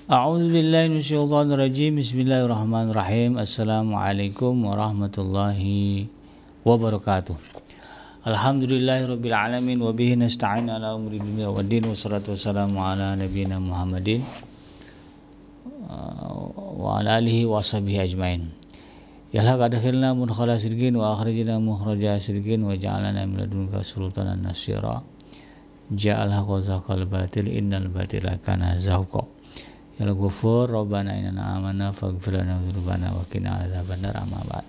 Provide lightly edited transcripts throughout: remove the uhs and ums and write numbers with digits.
A'udzubillahi minasyaitonirrajim. Bismillahirrahmanirrahim. Assalamualaikum warahmatullahi wabarakatuh. Alhamdulillahirabbil alamin wa bihi nasta'in ala umuri dunya waddin wassalatu wassalamu ala nabiyyina Muhammadin wa ala alihi wa sahbihi ajmain. Ya Allah adkhilna mudkhala sidqin wa akhrijna mukhraja sidqin wa ja'alna min ladunka sultanan nasira. Ja'alha qazaqal batil innal batila kana zahuqa. Ya Ghafur Rabbana innana amanna faghfir lana dzunubana wa qina adzabannar. Amma ba'd.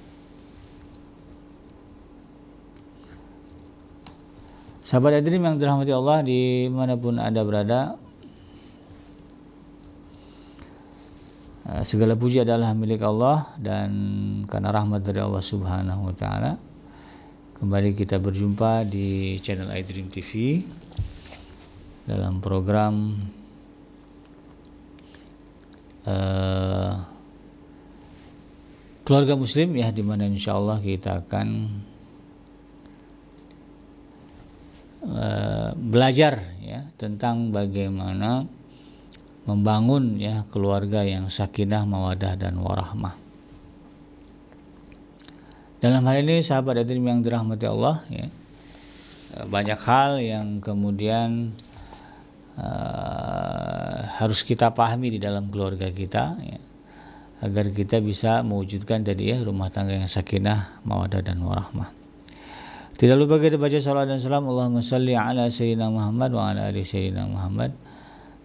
Sahabat hadirin yang dirahmati Allah dimanapun Anda berada, segala puji adalah milik Allah, dan karena rahmat dari Allah Subhanahu wa taala kembali kita berjumpa di channel iDream TV dalam program keluarga muslim, ya, dimana insya Allah kita akan belajar, ya, tentang bagaimana membangun, ya, keluarga yang sakinah, mawadah dan warahmah. Dalam hal ini sahabat hadirin yang dirahmati Allah, ya, banyak hal yang kemudian harus kita pahami di dalam keluarga kita, ya, agar kita bisa mewujudkan tadi, ya, rumah tangga yang sakinah, mawaddah dan warahmah. Tidak lupa kita baca salawat dan salam. Allahumma salli ala sayyidina Muhammad wa ala ali sayyidina Muhammad.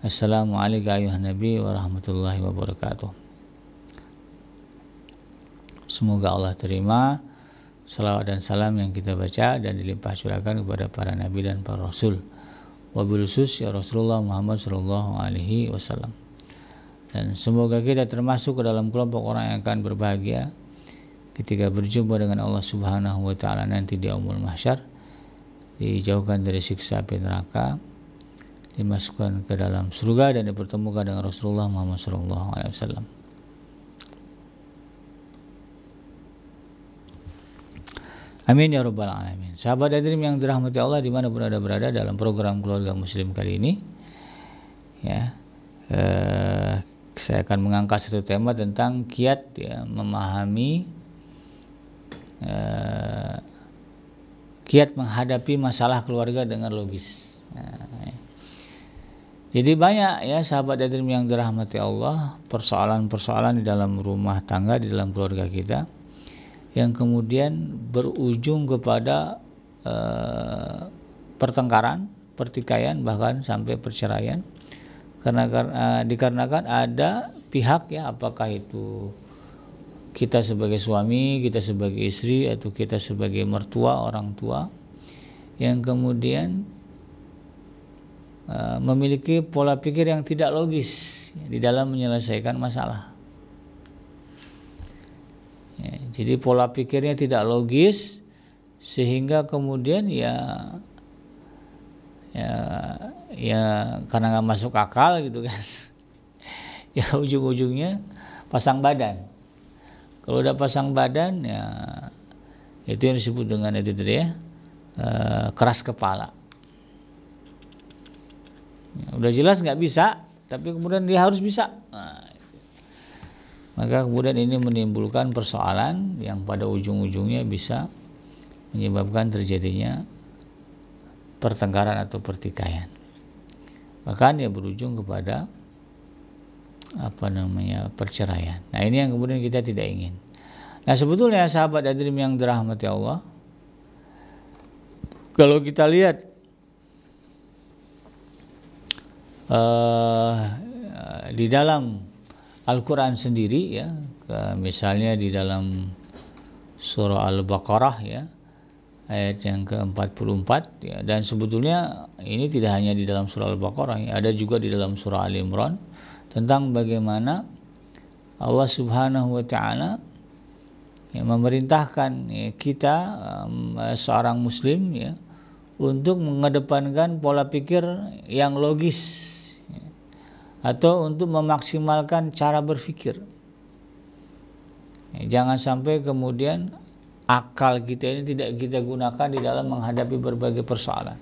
Assalamualaikum ayuhan nabi wa rahmatullahi wabarakatuh. Semoga Allah terima salawat dan salam yang kita baca dan dilimpah curahkan kepada para nabi dan para rasul. Wabil khusus ya Rasulullah Muhammad sallallahu alaihi wasallam. Dan semoga kita termasuk ke dalam kelompok orang yang akan berbahagia ketika berjumpa dengan Allah Subhanahu wa taala nanti di yaumul mahsyar, dijauhkan dari siksa api neraka, dimasukkan ke dalam surga dan dipertemukan dengan Rasulullah Muhammad sallallahu alaihi wasallam. Amin ya rabbal alamin. Sahabat hadirin yang dirahmati Allah dimanapun Anda berada, dalam program keluarga muslim kali ini, ya, saya akan mengangkat satu tema tentang kiat, ya, memahami, kiat menghadapi masalah keluarga dengan logis. Jadi banyak, ya, sahabat hadirin yang dirahmati Allah, persoalan-persoalan di dalam rumah tangga, di dalam keluarga kita, yang kemudian berujung kepada pertengkaran, pertikaian, bahkan sampai perceraian, dikarenakan ada pihak, ya, apakah itu kita sebagai suami, kita sebagai istri, atau kita sebagai mertua, orang tua, yang kemudian memiliki pola pikir yang tidak logis, ya, di dalam menyelesaikan masalah. Ya, jadi pola pikirnya tidak logis sehingga kemudian ya karena nggak masuk akal gitu kan, ya ujung-ujungnya pasang badan. Kalau udah pasang badan, ya itu yang disebut dengan itu tadi, ya, keras kepala. Ya, udah jelas nggak bisa, tapi kemudian dia harus bisa. Nah, maka kemudian ini menimbulkan persoalan yang pada ujung-ujungnya bisa menyebabkan terjadinya pertengkaran atau pertikaian. Bahkan ya berujung kepada perceraian. Nah, ini yang kemudian kita tidak ingin. Nah, sebetulnya sahabat hadirin yang dirahmati Allah, kalau kita lihat di dalam Al-Quran sendiri, ya, misalnya di dalam surah Al-Baqarah, ya, ayat yang ke-44, ya, dan sebetulnya ini tidak hanya di dalam surah Al-Baqarah, ya, ada juga di dalam surah Al-Imran, tentang bagaimana Allah Subhanahu wa taala, ya, memerintahkan, ya, kita seorang muslim, ya, untuk mengedepankan pola pikir yang logis, ya, atau untuk memaksimalkan cara berpikir. Ya, jangan sampai kemudian akal kita ini tidak kita gunakan di dalam menghadapi berbagai persoalan.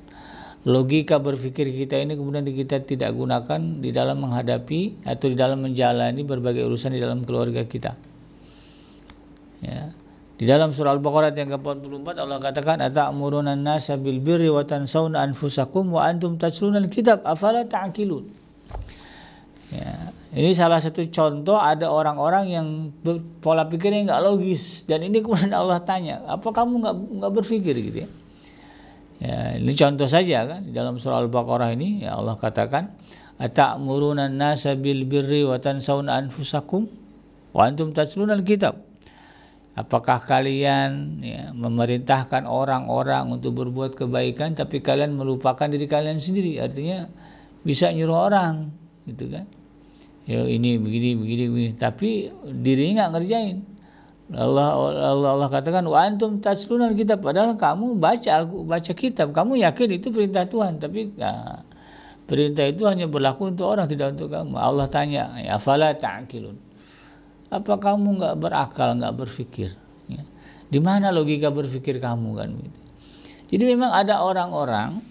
logika berpikir kita ini kemudian kita tidak gunakan di dalam menghadapi atau di dalam menjalani berbagai urusan di dalam keluarga kita. Ya. Di dalam surah Al-Baqarah yang ke-44 Allah katakan ata'muruna an-nasa bil birri wa tansawna anfusakum wa antum tatluna al-kitab afala ta'qilun. Ya, ini salah satu contoh ada orang-orang yang pola pikirnya nggak logis, dan ini kemudian Allah tanya, apa kamu nggak berpikir gitu ya? Ya, ini contoh saja kan di dalam surah Al-Baqarah ini ya Allah katakan ata'muruna an-nasa bil birri wa tansawna anfusakum wa antum tatluna al-kitab. Apakah kalian ya, memerintahkan orang-orang untuk berbuat kebaikan tapi kalian melupakan diri kalian sendiri? Artinya bisa nyuruh orang gitu kan, ya ini begini, tapi dirinya nggak ngerjain. Allah katakan wa antum tatluna kitab, padahal kamu baca kitab, kamu yakin itu perintah Tuhan, tapi perintah itu hanya berlaku untuk orang, tidak untuk kamu. Allah tanya, ya afala ta'qilun. Apa kamu nggak berakal, nggak berpikir? Ya. Di mana logika berpikir kamu kan? Gitu. Jadi memang ada orang-orang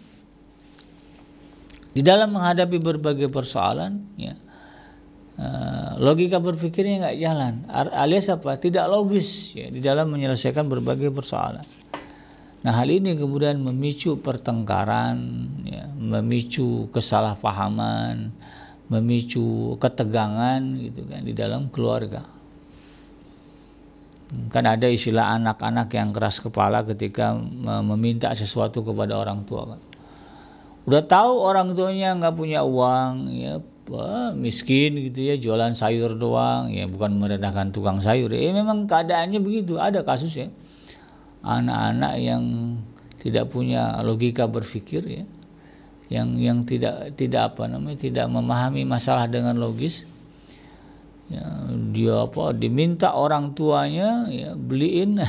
di dalam menghadapi berbagai persoalan, ya, logika berpikirnya nggak jalan, alias apa? Tidak logis ya, di dalam menyelesaikan berbagai persoalan. Nah hal ini kemudian memicu pertengkaran, ya, memicu kesalahpahaman, memicu ketegangan gitu kan di dalam keluarga. Kan ada istilah anak-anak yang keras kepala ketika meminta sesuatu kepada orang tua kan. Udah tahu orang tuanya nggak punya uang ya, miskin gitu ya, jualan sayur doang ya, bukan merendahkan tukang sayur ya, memang keadaannya begitu. Ada kasus ya anak-anak yang tidak punya logika berpikir ya, yang tidak memahami masalah dengan logis ya, dia diminta orang tuanya ya beliin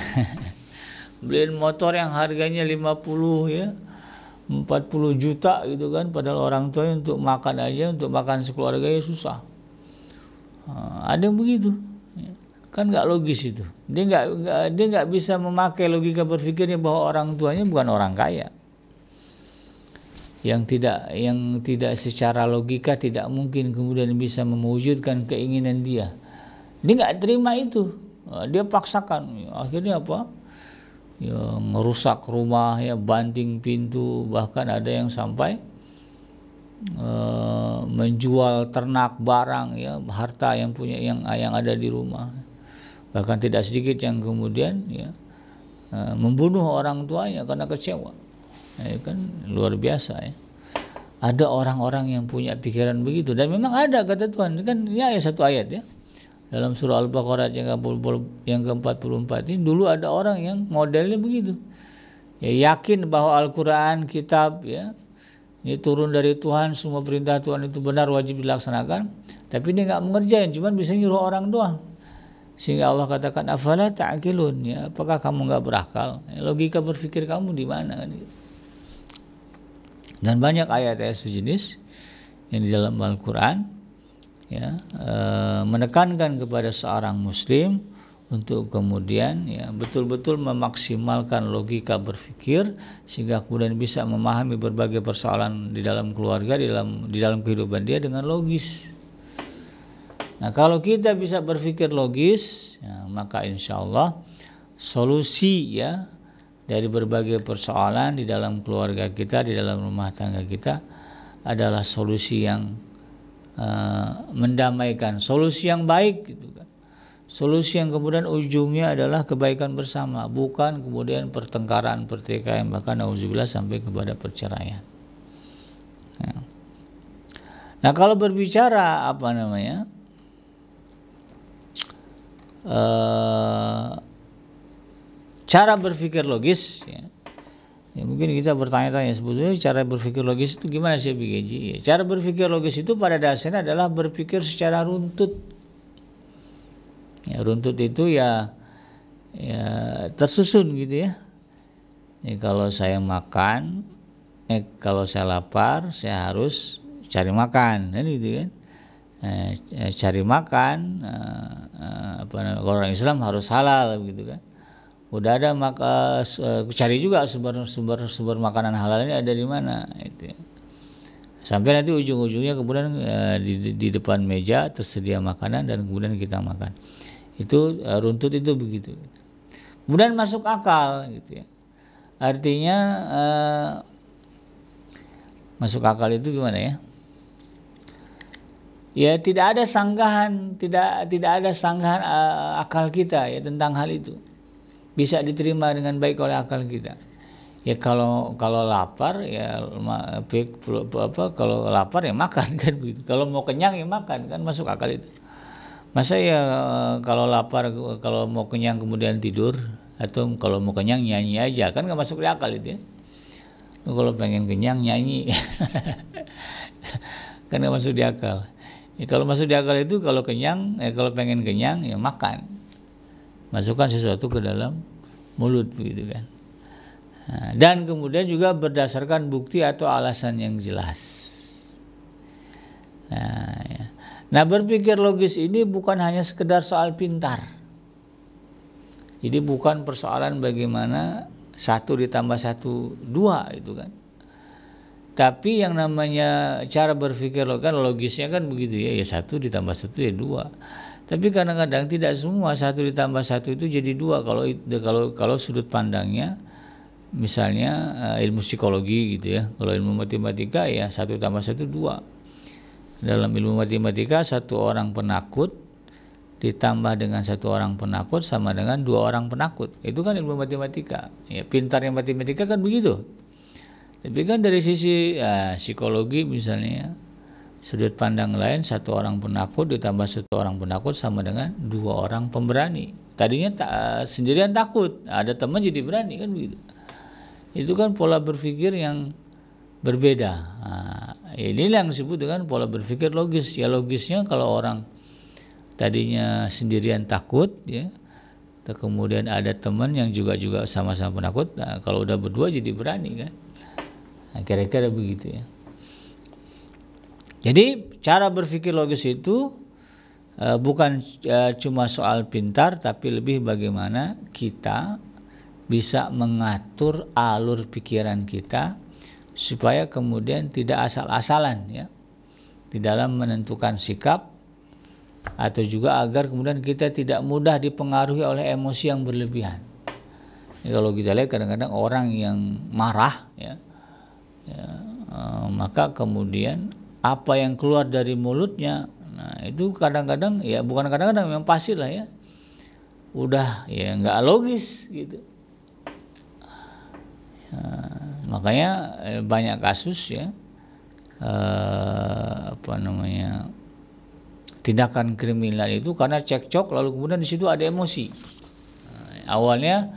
motor yang harganya 50 ya 40 juta gitu kan, padahal orang tuanya untuk makan aja, untuk makan sekeluarganya susah. Ada yang begitu ya. Kan nggak logis itu, dia nggak bisa memakai logika berpikirnya bahwa orang tuanya bukan orang kaya, yang tidak secara logika tidak mungkin kemudian bisa mewujudkan keinginan dia nggak terima itu, dia paksakan, akhirnya apa ya, ngerusak rumah ya, banting pintu, bahkan ada yang sampai menjual ternak, barang ya, harta yang punya yang ada di rumah, bahkan tidak sedikit yang kemudian ya membunuh orang tuanya karena kecewa. Ya kan luar biasa ya. Ada orang-orang yang punya pikiran begitu, dan memang ada kata Tuhan kan, ini satu ayat ya dalam surah Al-Baqarah yang ke-44 ini. Dulu ada orang yang modelnya begitu ya, yakin bahwa Al-Quran kitab ya ini turun dari Tuhan, semua perintah Tuhan itu benar, wajib dilaksanakan, tapi dia nggak mengerjain, cuman bisa nyuruh orang doang. Sehingga Allah katakan afala ta'qilun ya, apakah kamu nggak berakal ya, logika berpikir kamu di mana kan gitu. Dan banyak ayat-ayat sejenis yang di dalam Al-Quran ya, menekankan kepada seorang muslim untuk kemudian ya betul-betul memaksimalkan logika berpikir sehingga kemudian bisa memahami berbagai persoalan di dalam keluarga, di dalam kehidupan dia dengan logis. Nah kalau kita bisa berpikir logis ya, maka insya Allah solusi ya dari berbagai persoalan di dalam keluarga kita, di dalam rumah tangga kita adalah solusi yang mendamaikan, solusi yang baik gitu kan. Solusi yang kemudian ujungnya adalah kebaikan bersama, bukan kemudian pertengkaran, pertikaian, bahkan nauzubillah sampai kepada perceraian. Nah kalau berbicara cara berpikir logis ya, mungkin kita bertanya-tanya sebetulnya cara berpikir logis itu gimana sih BGJ? Ya, cara berpikir logis itu pada dasarnya adalah berpikir secara runtut. Ya, runtut itu ya tersusun gitu ya. Kalau saya makan, kalau saya lapar, saya harus cari makan, kan gitu kan? Cari makan, kalau orang Islam harus halal gitu kan. udah ada maka cari juga sumber makanan halalnya ada di mana itu ya. Sampai nanti ujung-ujungnya kemudian di depan meja tersedia makanan dan kemudian kita makan. Itu runtut itu begitu. Kemudian masuk akal gitu ya. Artinya masuk akal itu gimana ya? Ya tidak ada sanggahan, tidak ada sanggahan akal kita ya tentang hal itu. Bisa diterima dengan baik oleh akal kita. Ya kalau lapar ya kalau lapar ya makan kan begitu. Kalau mau kenyang ya makan kan masuk akal itu. Masa ya kalau lapar kalau mau kenyang kemudian tidur atau kalau mau kenyang nyanyi aja kan nggak masuk di akal itu ya. Kalau pengen kenyang nyanyi kan nggak masuk di akal. Ya, kalau masuk di akal itu kalau kenyang, kalau pengen kenyang ya makan, masukkan sesuatu ke dalam mulut begitu kan. Nah, dan kemudian juga berdasarkan bukti atau alasan yang jelas. Nah, ya. Nah berpikir logis ini bukan hanya sekedar soal pintar. Jadi bukan persoalan bagaimana 1 ditambah 1 2 itu kan. Tapi yang namanya cara berpikir logisnya kan begitu ya, ya 1 ditambah 1 ya 2. Tapi kadang-kadang tidak semua 1 ditambah 1 itu jadi 2 kalau sudut pandangnya misalnya ilmu psikologi gitu ya. Kalau ilmu matematika ya 1 tambah 1 2. Dalam ilmu matematika 1 orang penakut ditambah dengan 1 orang penakut sama dengan 2 orang penakut. Itu kan ilmu matematika. Ya pintarnya matematika kan begitu. Tapi kan dari sisi psikologi misalnya sudut pandang lain 1 orang penakut ditambah 1 orang penakut sama dengan 2 orang pemberani. Tadinya sendirian takut, ada teman jadi berani kan begitu. Itu kan pola berpikir yang berbeda. Inilah yang disebut dengan pola berpikir logis. Ya logisnya kalau orang tadinya sendirian takut ya, kemudian ada teman yang juga sama-sama penakut, kalau udah berdua jadi berani kan. Nah, kira-kira begitu ya. Jadi cara berpikir logis itu bukan cuma soal pintar, tapi lebih bagaimana kita bisa mengatur alur pikiran kita supaya kemudian tidak asal-asalan ya di dalam menentukan sikap, atau juga agar kemudian kita tidak mudah dipengaruhi oleh emosi yang berlebihan. Ya, kalau kita lihat kadang-kadang orang yang marah ya, maka kemudian apa yang keluar dari mulutnya, nah itu kadang-kadang ya bukan kadang-kadang memang pasti lah ya, udah ya nggak logis gitu. Makanya banyak kasus ya tindakan kriminal itu karena cekcok lalu kemudian di situ ada emosi. Awalnya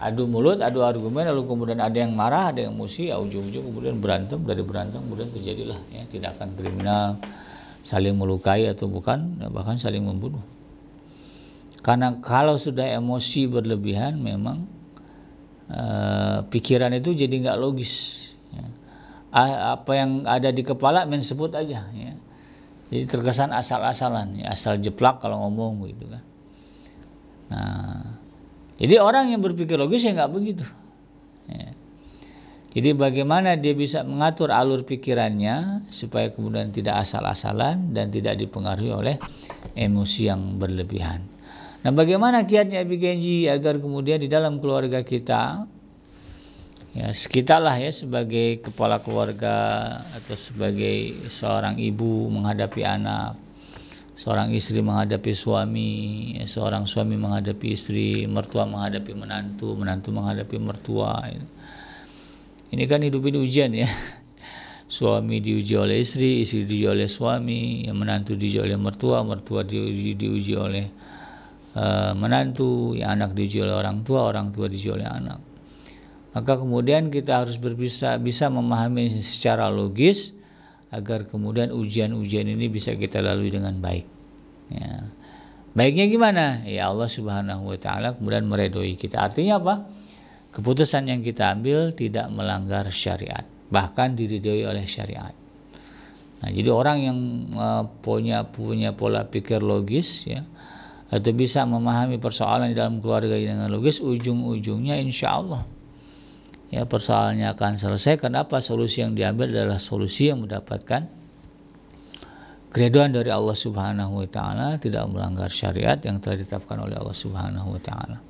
adu mulut, adu argumen, lalu kemudian ada yang marah, ada yang emosi, ujung-ujung kemudian berantem, dari berantem kemudian terjadilah ya tindakan kriminal, saling melukai atau bahkan saling membunuh. Karena kalau sudah emosi berlebihan memang pikiran itu jadi nggak logis ya. Apa yang ada di kepala main sebut aja ya. Jadi terkesan asal-asalan ya, asal jeplak kalau ngomong gitu kan. Nah, jadi orang yang berpikir logis ya nggak begitu. Ya. Jadi bagaimana dia bisa mengatur alur pikirannya supaya kemudian tidak asal-asalan dan tidak dipengaruhi oleh emosi yang berlebihan. Nah, bagaimana kiatnya Abi Genji agar kemudian di dalam keluarga kita, ya kita lah ya sebagai kepala keluarga atau sebagai seorang ibu menghadapi anak, seorang istri menghadapi suami, seorang suami menghadapi istri, mertua menghadapi menantu, menantu menghadapi mertua. Ini kan hidup ini ujian ya. Suami diuji oleh istri, istri diuji oleh suami, menantu diuji oleh mertua, mertua diuji oleh menantu, ya anak diuji oleh orang tua diuji oleh anak. Maka kemudian kita harus bisa memahami secara logis agar kemudian ujian-ujian ini bisa kita lalui dengan baik. Ya. Baiknya gimana? Ya Allah Subhanahu wa taala kemudian meridhoi kita. Artinya apa? Keputusan yang kita ambil tidak melanggar syariat, bahkan diridhoi oleh syariat. Nah, jadi orang yang punya pola pikir logis ya, atau bisa memahami persoalan di dalam keluarga dengan logis, ujung-ujungnya insya Allah ya persoalannya akan selesai. Kenapa? Solusi yang diambil adalah solusi yang mendapatkan keridhaan dari Allah Subhanahu wa taala, tidak melanggar syariat yang telah ditetapkan oleh Allah Subhanahu wa taala.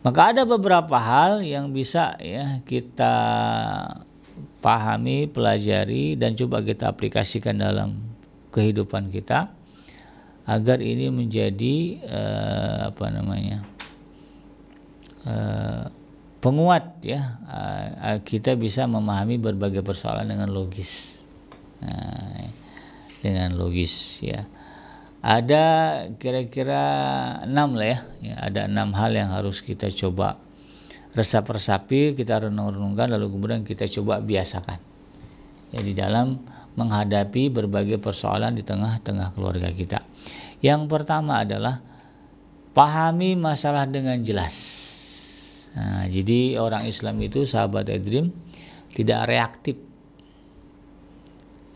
Maka ada beberapa hal yang bisa ya kita pahami, pelajari dan coba kita aplikasikan dalam kehidupan kita agar ini menjadi penguat ya, kita bisa memahami berbagai persoalan dengan logis. Dengan logis ya. Ada kira-kira 6 lah ya, ada 6 hal yang harus kita coba resap-resapi, kita renung-renungkan, lalu kemudian kita coba biasakan ya di dalam menghadapi berbagai persoalan di tengah-tengah keluarga kita. Yang pertama adalah pahami masalah dengan jelas. Nah, jadi orang Islam itu, sahabat iDream, tidak reaktif.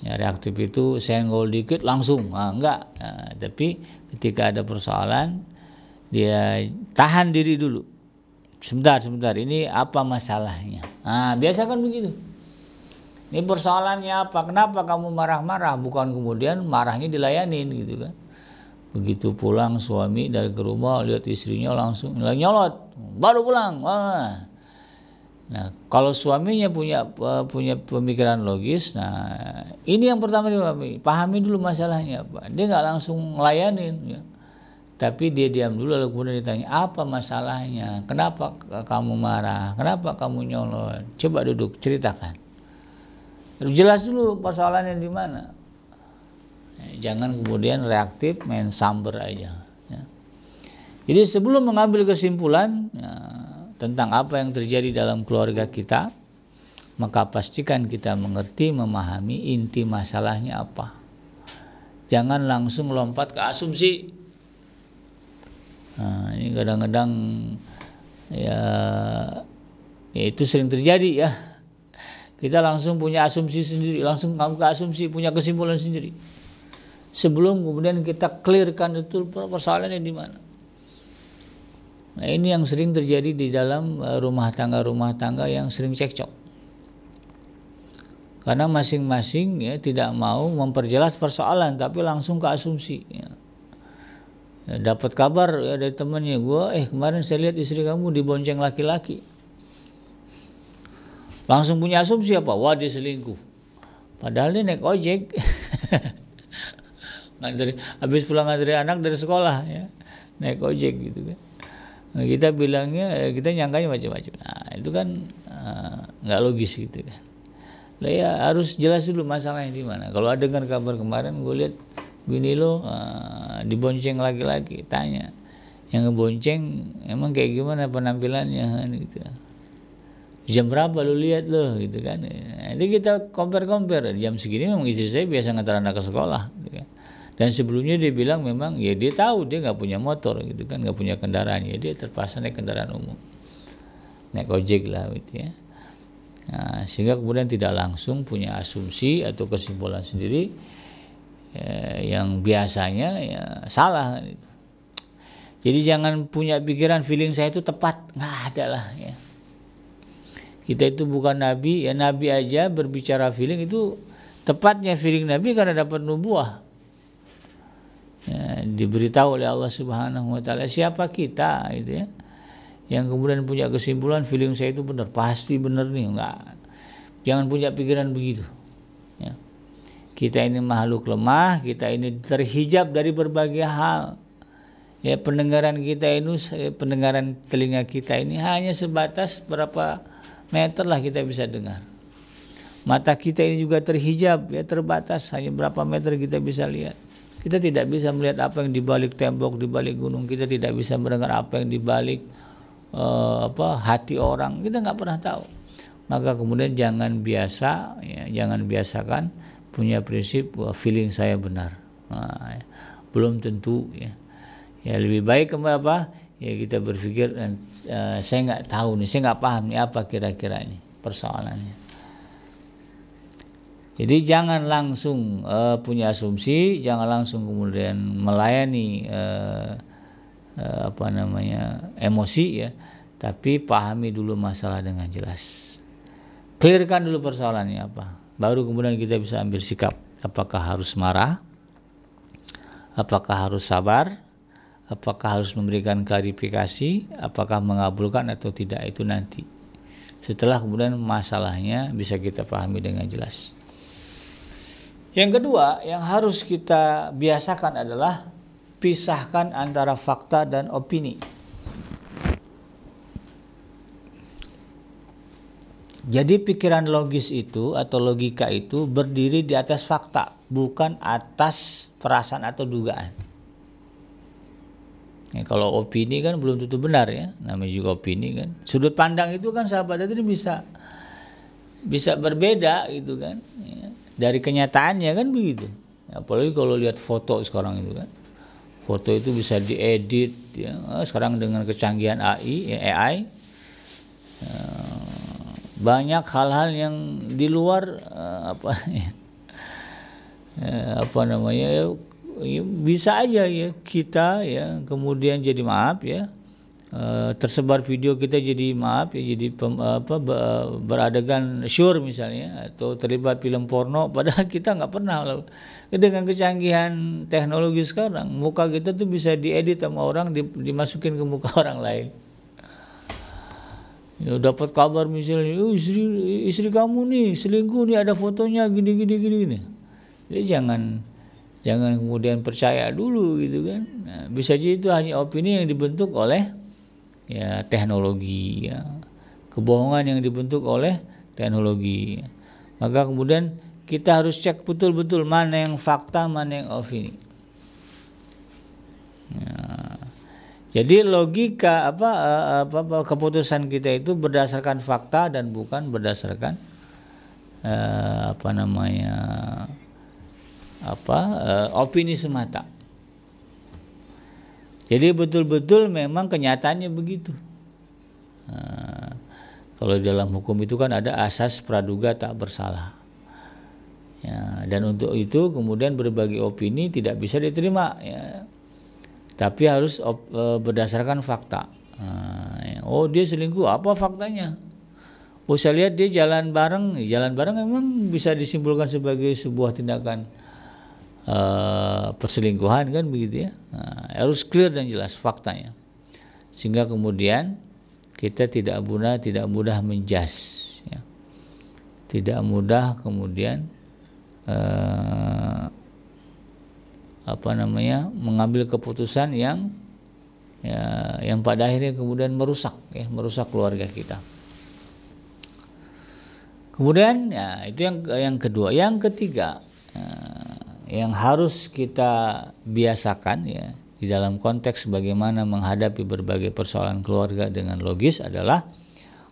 Ya, reaktif itu senggol dikit langsung, enggak. Tapi ketika ada persoalan, dia tahan diri dulu. Sebentar, ini apa masalahnya? Biasa kan begitu. Ini persoalannya apa? Kenapa kamu marah-marah? Bukan kemudian marahnya dilayanin gitu kan. Begitu pulang suami dari ke rumah, lihat istrinya langsung nyolot, baru pulang. Nah, kalau suaminya punya pemikiran logis, nah ini yang pertama dipahami, pahami dulu masalahnya apa. Dia nggak langsung ngelayanin, ya. Tapi dia diam dulu lalu kemudian ditanya apa masalahnya, kenapa kamu marah, kenapa kamu nyolot, coba duduk ceritakan. Jelas dulu persoalannya di mana. Jangan kemudian reaktif main samber aja. Ya. Jadi sebelum mengambil kesimpulan tentang apa yang terjadi dalam keluarga kita, maka pastikan kita mengerti, memahami inti masalahnya apa. Jangan langsung lompat ke asumsi. Nah, ini kadang-kadang ya itu sering terjadi ya. Kita langsung punya asumsi sendiri, langsung ke asumsi, punya kesimpulan sendiri. Sebelum kemudian kita clearkan itu persoalannya di mana. Nah, ini yang sering terjadi di dalam rumah tangga yang sering cekcok. Karena masing-masing ya tidak mau memperjelas persoalan, tapi langsung ke asumsi. Ya. Dapat kabar ya dari temannya, kemarin saya lihat istri kamu dibonceng laki-laki. Langsung punya asumsi apa? Wah, dia selingkuh. Padahal dia naik ojek. Habis pulang ngantri anak dari sekolah ya, naik ojek gitu kan. Nah, kita nyangkanya macam-macam. Nah, itu kan nggak logis gitu kan. Lah ya harus jelas dulu masalahnya di mana. Kalau ada dengar kabar kemarin, gue lihat bini lo dibonceng laki-laki, tanya yang ngebonceng emang kayak gimana penampilannya kan gitu. Jam berapa lu lihat lo gitu kan. Nanti kita compare jam segini memang istri saya biasa ngantar anak ke sekolah gitu kan. Dan sebelumnya dia bilang memang ya dia tahu dia nggak punya motor gitu kan, nggak punya kendaraan, ya dia terpaksa naik kendaraan umum, naik ojek lah gitu ya. Nah, sehingga kemudian tidak langsung punya asumsi atau kesimpulan sendiri yang biasanya ya salah gitu. Jadi jangan punya pikiran feeling saya itu tepat, nggak ada lah ya. Kita itu bukan nabi, ya nabi aja berbicara feeling itu tepatnya feeling nabi karena dapat nubuah. Ya, diberitahu oleh Allah Subhanahu wa taala. Siapa kita gitu ya, yang kemudian punya kesimpulan feeling saya itu benar, pasti benar nih. Enggak, jangan punya pikiran begitu ya. Kita ini makhluk lemah, kita ini terhijab dari berbagai hal ya. Pendengaran telinga kita ini hanya sebatas berapa meter lah kita bisa dengar. Mata kita ini juga terhijab ya, terbatas, hanya berapa meter kita bisa lihat. Kita tidak bisa melihat apa yang di balik tembok, di balik gunung. Kita tidak bisa mendengar apa yang di balik hati orang. Kita nggak pernah tahu. Maka kemudian jangan biasakan punya prinsip feeling saya benar. Nah, belum tentu ya. Ya lebih baik ya kita berpikir saya nggak tahu nih, saya nggak paham nih apa kira-kira ini persoalannya. Jadi jangan langsung punya asumsi, jangan langsung kemudian melayani emosi ya, tapi pahami dulu masalah dengan jelas. Clearkan dulu persoalannya apa, baru kemudian kita bisa ambil sikap. Apakah harus marah? Apakah harus sabar? Apakah harus memberikan klarifikasi? Apakah mengabulkan atau tidak, itu nanti. Setelah kemudian masalahnya bisa kita pahami dengan jelas. Yang kedua yang harus kita biasakan adalah pisahkan antara fakta dan opini. Jadi pikiran logis itu atau logika itu berdiri di atas fakta, bukan atas perasaan atau dugaan. Ya, kalau opini kan belum tentu benar ya, namanya juga opini kan. Sudut pandang itu kan sahabat itu bisa berbeda gitu kan. Ya, dari kenyataannya kan begitu. Apalagi kalau lihat foto sekarang itu kan. Foto itu bisa diedit ya. Sekarang dengan kecanggihan AI banyak hal-hal yang di luar bisa aja ya kita ya kemudian jadi tersebar video kita jadi jadi beradegan syur misalnya atau terlibat film porno, padahal kita nggak pernah. Dengan kecanggihan teknologi sekarang muka kita tuh bisa diedit sama orang, dimasukin ke muka orang lain. Ya, dapat kabar misalnya istri kamu nih selingkuh nih, ada fotonya gini. Jadi jangan kemudian percaya dulu gitu kan. Nah, bisa jadi itu hanya opini yang dibentuk oleh ya teknologi ya, kebohongan yang dibentuk oleh teknologi. Maka kemudian kita harus cek betul-betul mana yang fakta, mana yang opini. Nah, jadi logika keputusan kita itu berdasarkan fakta dan bukan berdasarkan opini semata. Jadi betul-betul memang kenyataannya begitu. Nah, kalau dalam hukum itu kan ada asas praduga tak bersalah. Ya, dan untuk itu kemudian berbagai opini tidak bisa diterima. Ya. Tapi harus berdasarkan fakta. Nah, oh dia selingkuh, apa faktanya? Oh saya lihat dia jalan bareng memang bisa disimpulkan sebagai sebuah tindakan perselingkuhan kan begitu ya. Nah, harus clear dan jelas faktanya, sehingga kemudian kita tidak mudah menjudge ya. Tidak mudah kemudian mengambil keputusan yang pada akhirnya kemudian merusak keluarga kita. Kemudian ya itu yang kedua. Yang ketiga yang harus kita biasakan ya di dalam konteks bagaimana menghadapi berbagai persoalan keluarga dengan logis adalah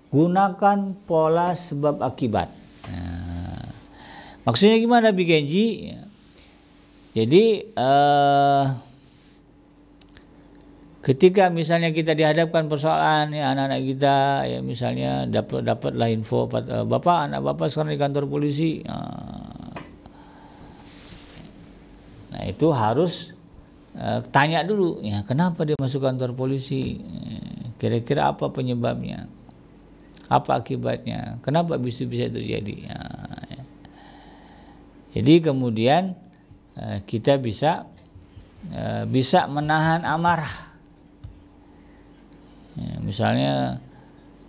gunakan pola sebab akibat. Nah, maksudnya gimana Bi Genji? Ya. Jadi ketika misalnya kita dihadapkan persoalan ya, anak-anak kita ya misalnya dapatlah info anak bapak sekarang di kantor polisi. Nah itu harus tanya dulu ya, kenapa dia masuk kantor polisi, kira-kira apa penyebabnya, apa akibatnya, kenapa bisa terjadi. Ya. Jadi kemudian kita bisa menahan amarah. Ya, misalnya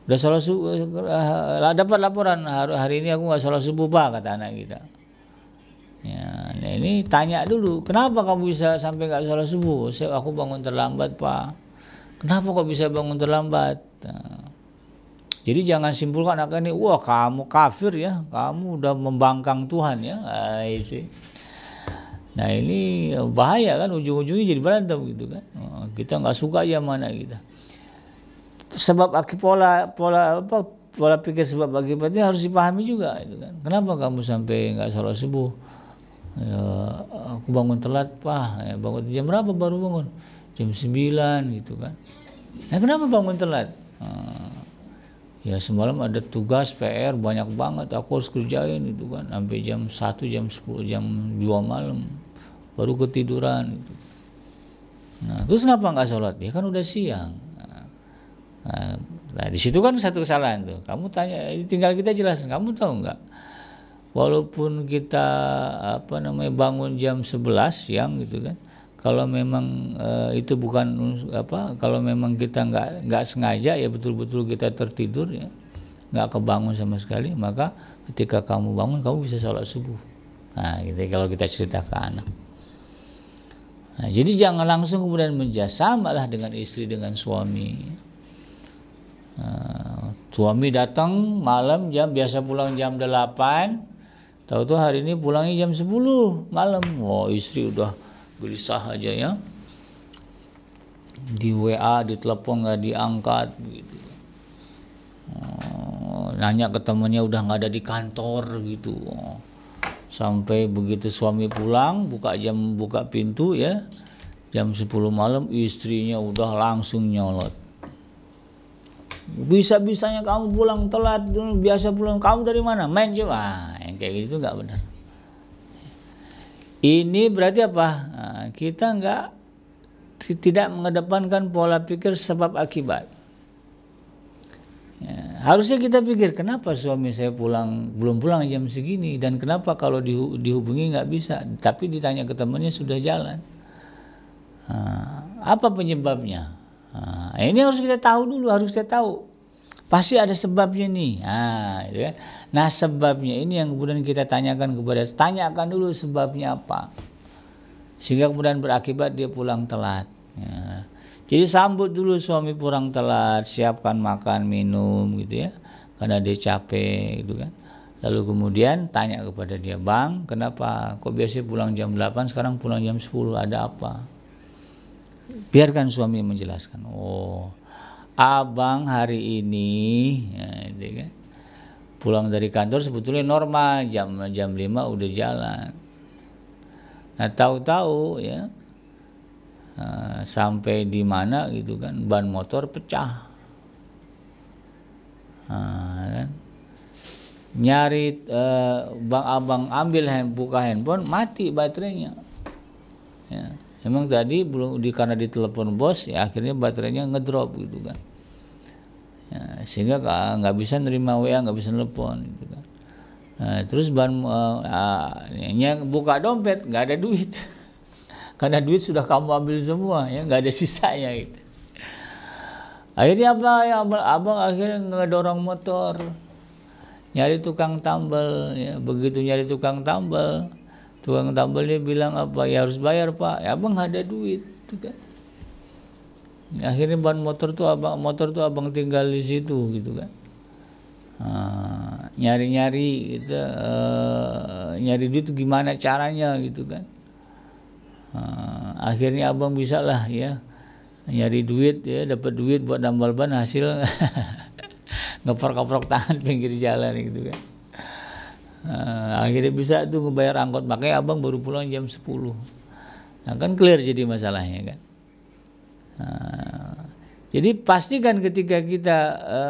udah sholat subuh, dapat laporan hari ini aku nggak sholat subuh Pak, kata anak kita. Ya, nah ini tanya dulu, kenapa kamu bisa sampai nggak sholat subuh? Aku bangun terlambat Pak. Kenapa kok bisa bangun terlambat? Nah, jadi jangan simpulkan anak ini, wah kamu kafir ya, kamu udah membangkang Tuhan ya. Nah ini bahaya kan, ujung-ujungnya jadi berantem gitu kan. Kita nggak suka aja mana kita. Sebab pola pikir sebab akibatnya harus dipahami juga itu kan. Kenapa kamu sampai nggak sholat subuh? Ya, aku bangun telat Pak. Ya, bangun jam berapa baru bangun? Jam 9 gitu kan. Nah kenapa bangun telat? Ya semalam ada tugas PR banyak banget, aku harus kerjain itu kan sampai jam 1, jam 10, jam 2 malam baru ketiduran itu. Nah, terus kenapa nggak sholat? Ya kan udah siang. Nah, di situ kan satu kesalahan tuh. Kamu tanya, tinggal kita jelasin. Kamu tahu nggak? Walaupun kita bangun jam 11 siang gitu kan, kalau memang itu bukan kalau memang kita nggak sengaja ya betul-betul kita tertidur ya, nggak kebangun sama sekali, maka ketika kamu bangun kamu bisa sholat subuh. Nah, gitu kalau kita cerita ke anak. Nah, jadi jangan langsung kemudian menjasamalah dengan istri, dengan suami. Suami datang malam biasa pulang jam 8, tahu-tahu hari ini pulangnya jam 10 malam. Istri udah gelisah aja ya, di WA, di telepon nggak diangkat begitu. Nanya ke temannya udah nggak ada di kantor gitu. Sampai begitu suami pulang buka pintu ya jam 10 malam, istrinya udah langsung nyolot. Bisa-bisanya kamu pulang telat, biasa pulang kamu dari mana? Main coba. Yang kayak gitu nggak benar. Ini berarti apa? Kita tidak mengedepankan pola pikir sebab akibat. Ya, harusnya kita pikir kenapa suami saya belum pulang jam segini, dan kenapa kalau dihubungi nggak bisa, tapi ditanya ke temannya sudah jalan. Apa penyebabnya? Ini harus kita tahu dulu, pasti ada sebabnya nih. Gitu kan? Nah, sebabnya ini yang kemudian kita tanyakan dulu sebabnya apa, sehingga kemudian berakibat dia pulang telat. Ya. Jadi sambut dulu suami pulang telat, siapkan makan minum gitu ya, karena dia capek gitu kan. Lalu kemudian tanya kepada dia, "Bang, kenapa kok biasanya pulang jam 8 sekarang pulang jam 10, ada apa?" Biarkan suami menjelaskan. Abang hari ini gitu kan, pulang dari kantor sebetulnya normal jam 5 udah jalan. Nah, tahu-tahu ya sampai di mana gitu kan, ban motor pecah. Kan? Nyari abang ambil buka handphone, mati baterainya. Ya. Emang tadi karena ditelepon bos ya, akhirnya baterainya ngedrop gitu kan. Ya, sehingga nggak bisa nerima WA, nggak bisa telepon gitu kan. Terus buka dompet nggak ada duit. Karena duit sudah kamu ambil semua ya, nggak ada sisanya gitu. Akhirnya apa ya, abang akhirnya ngedorong motor nyari tukang tambal ya. Begitu nyari tukang tambalnya bilang apa ya, harus bayar Pak, ya abang nggak ada duit gitu kan. Ya, akhirnya motor tuh abang tinggal di situ gitu kan. Nyari gitu, nyari duit gimana caranya gitu kan. Akhirnya abang bisa lah ya nyari duit ya, dapat duit buat nambal ban, hasil ngeprok-keprok tangan pinggir jalan gitu kan. Akhirnya bisa tuh ngebayar angkot, makanya abang baru pulang jam 10. Nah, kan clear jadi masalahnya kan. Jadi pastikan ketika kita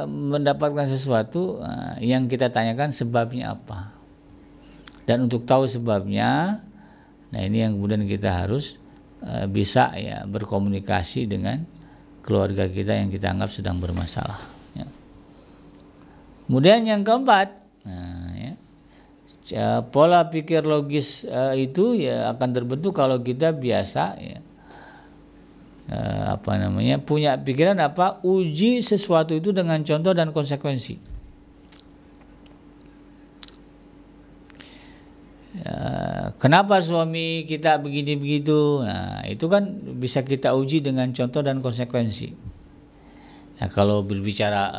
mendapatkan sesuatu, yang kita tanyakan sebabnya apa. Dan untuk tahu sebabnya, nah ini yang kemudian kita harus bisa ya berkomunikasi dengan keluarga kita yang kita anggap sedang bermasalah. Ya. Kemudian yang keempat, pola pikir logis itu ya akan terbentuk kalau kita biasa ya, punya pikiran uji sesuatu itu dengan contoh dan konsekuensi. Kenapa suami kita begini begitu? Nah, itu kan bisa kita uji dengan contoh dan konsekuensi. Nah, kalau berbicara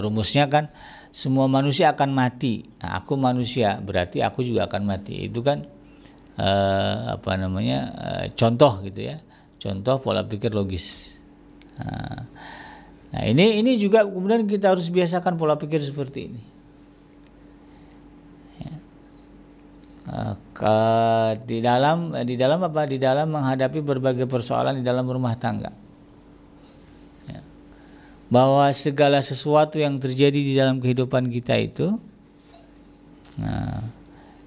rumusnya kan semua manusia akan mati. Nah, aku manusia, berarti aku juga akan mati. Itu kan contoh gitu ya. Contoh pola pikir logis. Nah, ini juga kemudian kita harus biasakan pola pikir seperti ini. Di dalam menghadapi berbagai persoalan di dalam rumah tangga. Ya. bahwa segala sesuatu yang terjadi di dalam kehidupan kita itu,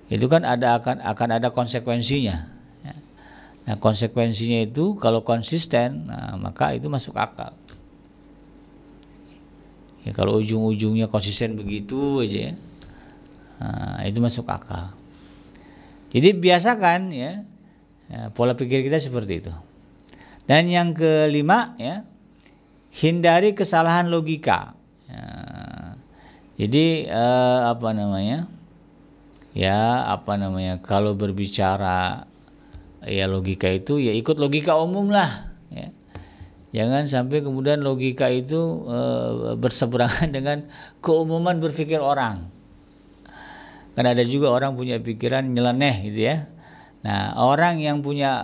itu kan akan ada konsekuensinya. Nah, konsekuensinya itu kalau konsisten, maka itu masuk akal. Ya, kalau ujung-ujungnya konsisten begitu aja, itu masuk akal. Jadi biasakan ya, pola pikir kita seperti itu. Dan yang kelima ya, hindari kesalahan logika. Jadi kalau berbicara ya logika itu ya ikut logika umum lah ya. Jangan sampai kemudian logika itu berseberangan dengan keumuman berpikir orang. Kan ada juga orang punya pikiran nyeleneh gitu ya. Nah, orang yang punya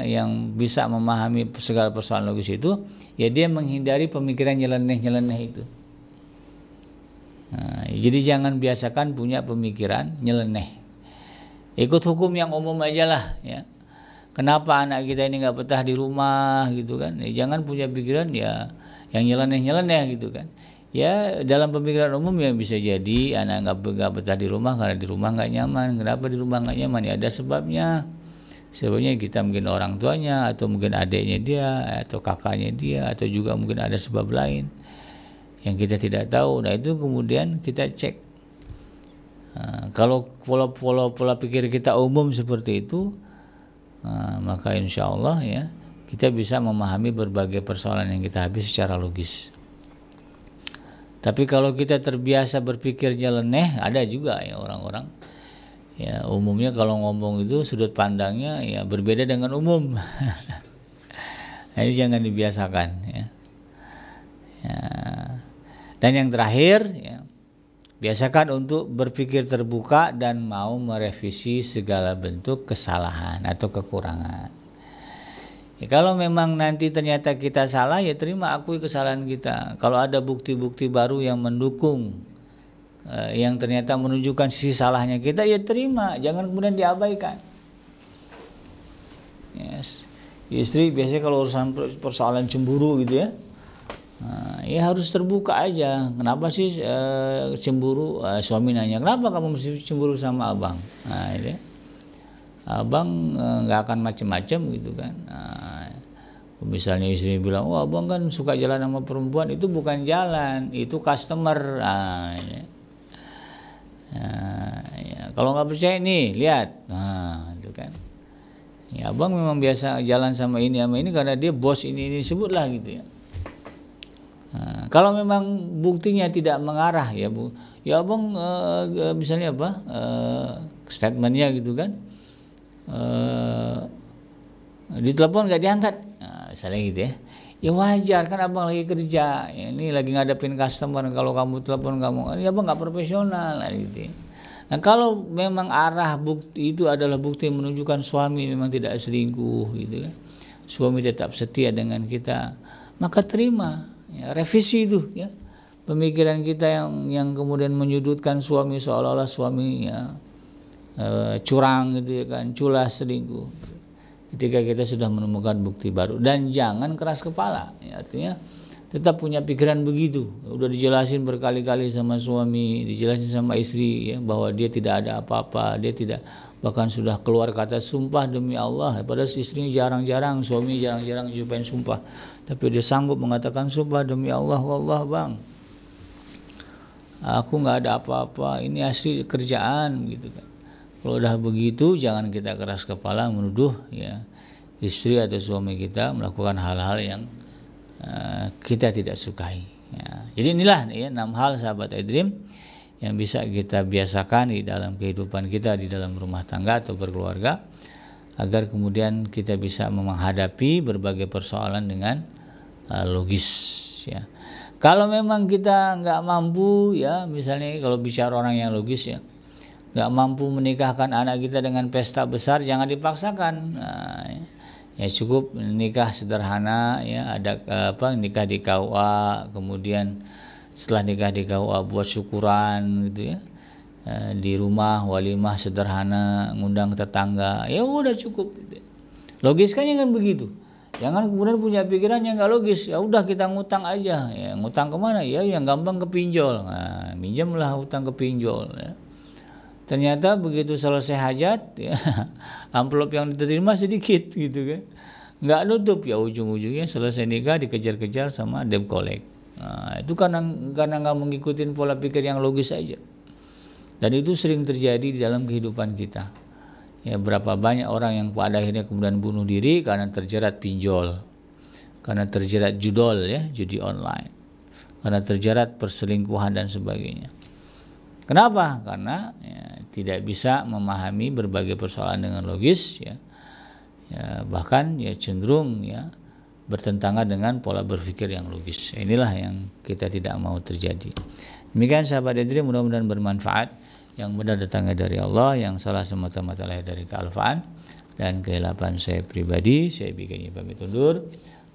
yang bisa memahami segala persoalan logis itu, ya dia menghindari pemikiran nyeleneh itu. Nah, jadi jangan biasakan punya pemikiran nyeleneh. Ikut hukum yang umum aja lah ya. Kenapa anak kita ini nggak betah di rumah gitu kan? Ya, jangan punya pikiran ya yang nyeleneh gitu kan. Ya dalam pemikiran umum ya bisa jadi anak nggak betah di rumah karena di rumah nggak nyaman. Kenapa di rumah nggak nyaman? Ya ada sebabnya. Sebabnya kita mungkin orang tuanya atau mungkin adiknya dia atau kakaknya dia atau juga mungkin ada sebab lain yang kita tidak tahu. Nah itu kemudian kita cek. Kalau pola pikir kita umum seperti itu, maka insya Allah ya kita bisa memahami berbagai persoalan yang kita hadapi secara logis. Tapi kalau kita terbiasa berpikir nyeleneh, ada juga ya orang-orang ya umumnya kalau ngomong itu sudut pandangnya ya berbeda dengan umum. Nah, ini jangan dibiasakan ya. Dan yang terakhir ya, biasakan untuk berpikir terbuka dan mau merevisi segala bentuk kesalahan atau kekurangan. Ya, kalau memang nanti ternyata kita salah, ya terima, akui kesalahan kita. Kalau ada bukti-bukti baru yang mendukung, yang ternyata menunjukkan sisi salahnya kita, ya terima, jangan kemudian diabaikan. Yes. Istri biasanya kalau urusan persoalan cemburu gitu ya, ya harus terbuka aja. Kenapa sih cemburu? Suami nanya, kenapa kamu mesti cemburu sama abang? Nah, ini abang nggak akan macem-macem gitu kan. Misalnya istri bilang, oh abang kan suka jalan sama perempuan, itu bukan jalan, itu customer. Ya, kalau nggak percaya nih lihat, itu kan. Ya abang memang biasa jalan sama ini karena dia bos ini sebutlah gitu ya. Kalau memang buktinya tidak mengarah ya bu, ya abang misalnya statementnya gitu kan. Ditelepon nggak diangkat, misalnya gitu ya wajar kan abang lagi kerja, ya, ini lagi ngadepin customer, kalau kamu telepon kamu, ya abang nggak profesional gitu. Nah kalau memang arah bukti itu adalah bukti yang menunjukkan suami memang tidak selingkuh gitu kan, suami tetap setia dengan kita, maka terima ya, revisi itu ya pemikiran kita yang kemudian menyudutkan suami seolah-olah suami ya curang gitu ya kan, culas, selingkuh. Ketika kita sudah menemukan bukti baru, dan jangan keras kepala ya, artinya tetap punya pikiran begitu. Udah dijelasin berkali-kali sama suami, dijelasin sama istri ya, bahwa dia tidak ada apa-apa, dia tidak, bahkan sudah keluar kata sumpah demi Allah, padahal istrinya jarang-jarang, suami jarang-jarang nyumpahin sumpah, tapi dia sanggup mengatakan sumpah demi Allah, wallah bang aku nggak ada apa-apa, ini asli kerjaan gitu kan. Kalau udah begitu jangan kita keras kepala menuduh ya istri atau suami kita melakukan hal-hal yang kita tidak sukai ya. Jadi inilah ya 6 hal sahabat iDream yang bisa kita biasakan di dalam kehidupan kita di dalam rumah tangga atau berkeluarga, agar kemudian kita bisa menghadapi berbagai persoalan dengan logis ya. Kalau memang kita nggak mampu ya, misalnya kalau bicara orang yang logis ya, nggak mampu menikahkan anak kita dengan pesta besar, jangan dipaksakan. Ya cukup nikah sederhana ya, ada nikah di KUA, kemudian setelah nikah di KUA buat syukuran gitu ya, di rumah walimah sederhana, ngundang tetangga, ya udah cukup. Logis kan begitu. Jangan kemudian punya pikiran yang nggak logis. Ya udah kita ngutang aja. Ya, ngutang kemana? Ya yang gampang ke pinjol. Nah, minjemlah utang ke pinjol. Ya. Ternyata begitu selesai hajat, ya, amplop yang diterima sedikit gitu kan. Nggak nutup, ya ujung-ujungnya selesai nikah dikejar-kejar sama debt collect. Nah, itu karena nggak mengikuti pola pikir yang logis saja. Dan itu sering terjadi di dalam kehidupan kita. Ya, berapa banyak orang yang pada akhirnya kemudian bunuh diri karena terjerat pinjol, karena terjerat judol, ya, judi online, karena terjerat perselingkuhan dan sebagainya. Kenapa? Karena ya, tidak bisa memahami berbagai persoalan dengan logis, ya. Ya, bahkan ya cenderung ya bertentangan dengan pola berpikir yang logis. Inilah yang kita tidak mau terjadi. Demikian sahabat Edri, mudah-mudahan bermanfaat. Yang benar datangnya dari Allah, yang salah semata-mata lahir dari kealfaan dan kehilapan saya pribadi. Saya bikin pamit undur.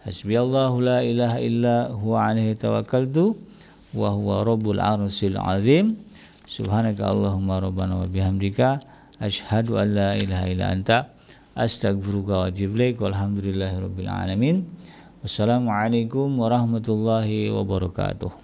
Hasbiyallahu la ilaha illa huwa alaihi tawakkaltu wa huwa rabbul arsyil azim. Subhanaka Allahumma rabbana wa bihamdika asyhadu an la ilaha illa anta astaghfiruka wa atubu ilaik. Walhamdulillahirabbil alamin. Wassalamualaikum warahmatullahi wabarakatuh.